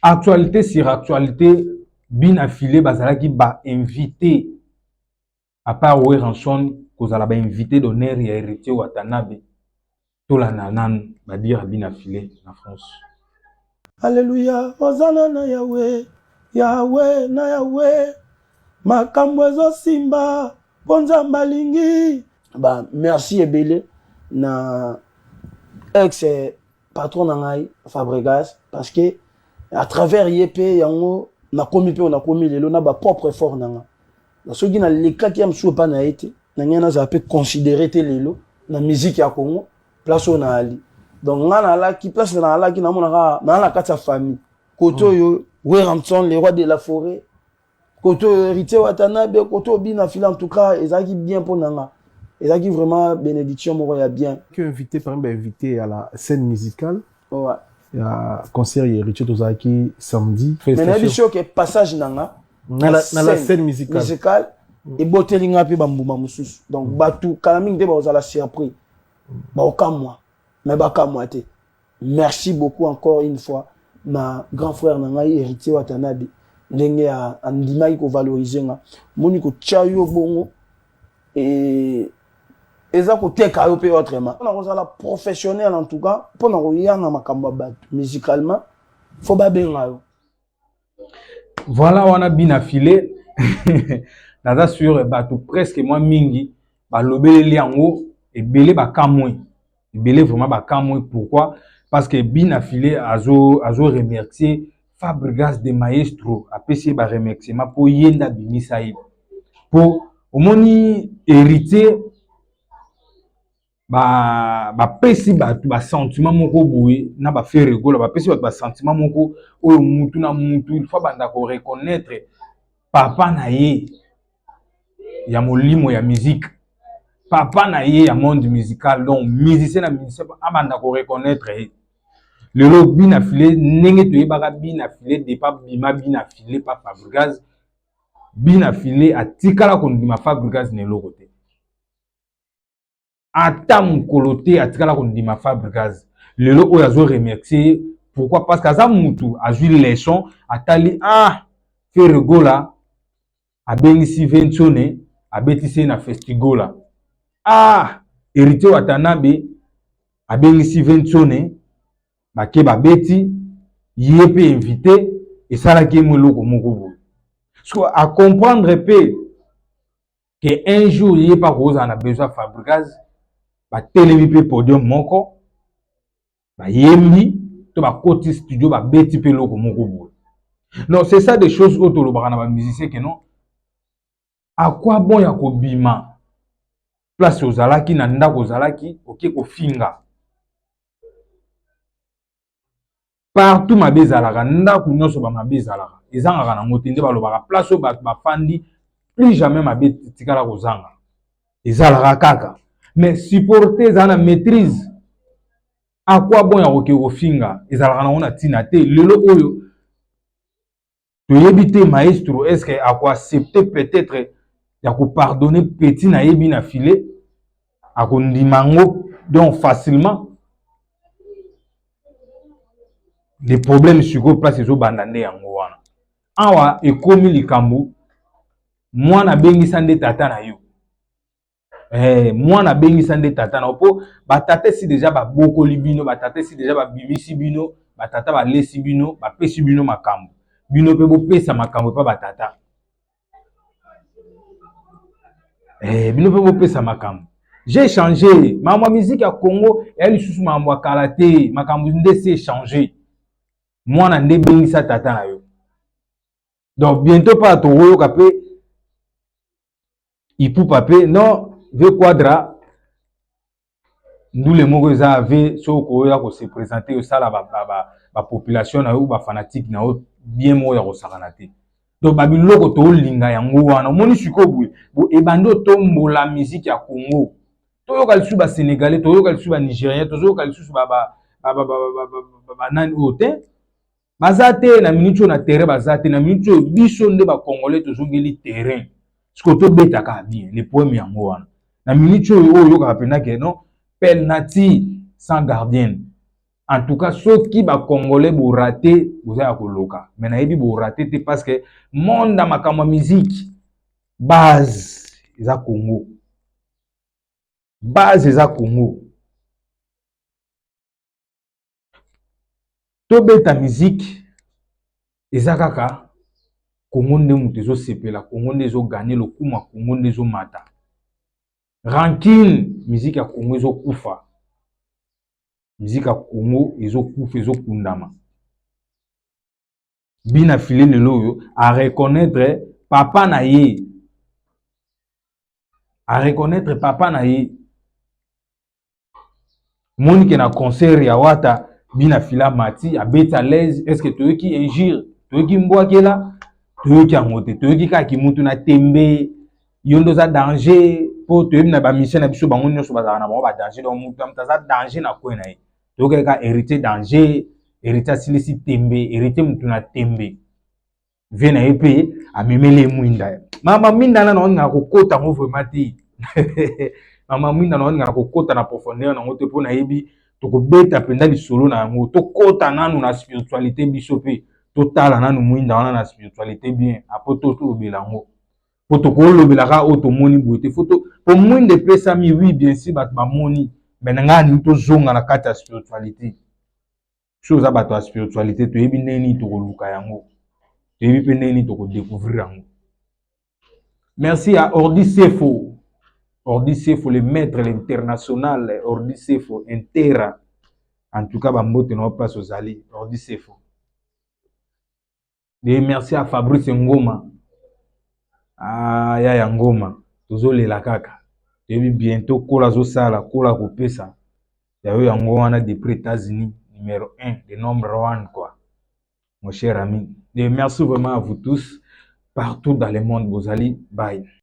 Actualité sur actualité, bin affilé bazalaki ba invité à part Weranson kozala ba invité d'honneur ya héritier Watanabe tola nanan ba dire bin affilé na France. Alléluia, Hosanna na Yahweh, Yahweh na Yahweh, makambo ezosimba, ponza malingi. Bah, merci ebele na ex patron na ngai Fabregas parce que à travers yepé yango na komi pe on a komi lelo na ba propre effort nanga. Na soki na lekaki am so pa na été, na ngena za pe considérer te lelo na musique ya Congo, place on a ali. Donc nga na la ki place na la ki na mona na la kati ya famille. Koto yo Weramson le roi de la forêt. Koto héritier Watanabe, koto bina fila en tout cas ezaki bien pour nanga. Ezaki vraiment bénédiction moko ya bien. Que invité par exemple invité à la scène musicale. Ouais. Il y a concert héritier Tozaki samedi. Mais na biso que passage nanga na la scène musicale. Et botelinga pe bambuma mususu. Donc batu kalaming de bazala surpris. Ba okamwa. Mais bakamwa te. Merci beaucoup encore une fois ma grand frère nanga héritier Watanabe. Ndenge a ndimaki ko valoriser nga. Moni ko chayo bongo et eza ko teka yo pe autrement. On a kozala professionnel en tout cas pour na koyanga makambo batu musicalement faut ba benga yo. Voilà, on a bien affilé. Naza sur bato presque moi mingi ba lobeli yango et belé ba kamwe. Belé vraiment ba kamwe pourquoi? Parce que bien affilé azo remercier Fabregas de Maestro apesi ba remerciement pour yenda bimisa yi. Pour omoni héritier ba pesi ba sentiment moko boye na ba faire rigola ba pesi ba sentiment moko oyo mutu na mutu il faut banda ko reconnaître papa na ye ya molimo ya musique papa na ye ya monde musical donc musicien na musicien abanda ko reconnaître le lobby na filé ndenge to yebaka bina filé de pas bima bina filé pas Fabregas bina filé atikala ko ndima Fabregas ne lokote ata mukolote atikala ko ndima Fabregas lelo oyo azo remercier pourquoi parce que aza mutu azui leçon atali Ferregola abengisi Ventone abetisi na Festigola héritier Watanabe abengisi Ventone bake babeti yé pe invité et salaki moloko moko boye so à comprendre pe que un jour yé pas cause en a besoin Fabregas ba telemi pe podium moko ba yembi to ba koti studio ba beti pe loko moko boye. Non, c'est ça des choses auto lo bana ba musicien que non. À quoi bon ya ko bima place ozalaki na ndako ozalaki oke ko finga partout ma bezalaka ndako nyonso ba mabezalaka ezangaka na ngotende balobaka place ba fandi plus jamais ma betikala kozanga ezalaka kaka mais supporter za na maîtrise à quoi bon ya koke ko finga ezalaka na ona tina te lelo oyo toyebi te maestro est-ce que à quoi accepter peut-être ya ko pardonner petit na yebi na filé a ko ndimango donc facilement les problèmes sur place ezo bandande yango wana awa ekomi likambo mwana bengisa nde tata na yo mwana bengisa nde tata na po batata si déjà ba bokoli bino batata si déjà ba bimisi bino batata ba lesi bino ba pesi bino makambo bino pe bo pesa makambo pa batata bino pe bo pesa makambo. J'ai changé ma musique à Congo elle sous ma karaté makambo nde c'est changé mwana nde bengisa tata na yo donc bientôt pas to kapé ipu papé non ve quadra nous les mots ça avait soko ya ko se présenter au sala ba population na yo ba fanatique na yo bien mo ya ko sakanate donc ba biloko to linga yango wana moni sikobu bo ebando tombola musique ya Congo to yo kalisu ba sénégalais to yo kalisu ba nigérien to yo kalisu ba nani ote bazate na minute na terrain bazate na minute biso nde ba congolais to zongeli terrain ce to betaka bien les poèmes yango wana na minute oyo yo ka pena que non penalty sans gardien En tout cas, ceux qui ba congolais bo raté, vous avez koloka. Mais na yebi bo raté parce que monde dans ma musique base eza Congo. Base eza Congo. To beta musique eza kaka Congo nde mutu ezo sepela, Congo nde ezo gagner le kuma, Congo nde ezo mata. Rancune, musique ya Congo ezo kufa. Musique ya Congo ezo kufa, ezo kundama. Bina filé lelo à reconnaître papa na ye. À reconnaître papa na ye. Monique na concert ya wata bina fila mati a beta à l'aise. Est-ce que tu qui injure, tu qui mboa kela, tu qui amote, tu qui ka ki mutu na tembe, yondo za danger pour tu na ba mission na biso bango nyonso bazala na ba danger donc mutu amtaza danger na ko na ye. Tu ka hériter danger, hériter silisi tembe, hériter mutu na tembe. Vena epe a memele mwinda. Mama mwinda na nga kokota ngo vraiment ti. Mama mwinda na nga kokota na profondeur na ngote po na yebi to ko beta penda li solo na ngo to kota nanu na spiritualité biso pe to tala nanu mwinda wana na spiritualité bien apoto to lobela ngo poto ko lobela ka o to moni bote photo po mwinde pesa mi oui bien sûr bat ba moni mais nga ni to zonga na kata spiritualité chose a bato spiritualité to yebi neni to ko luka yango to yebi pe neni to ko découvrir yango. Merci à Ordi Sefo. Ordi Sefo, le maître, l'international, Ordi Sefo, Intera. En tout cas, Bambote n'a pas aux alliés. Ordi Sefo. Et merci à Fabrice Ngoma. Ah, ya Ngoma. Toujours les lakaka. Et bientôt, Kola Zosala, Kola Kopesa. Il y a eu un Ngoma depuis les États-Unis, numéro 1, le nombre 1, quoi. Mon cher ami. Et merci vraiment à vous tous, partout dans le monde, vous allez. Bye.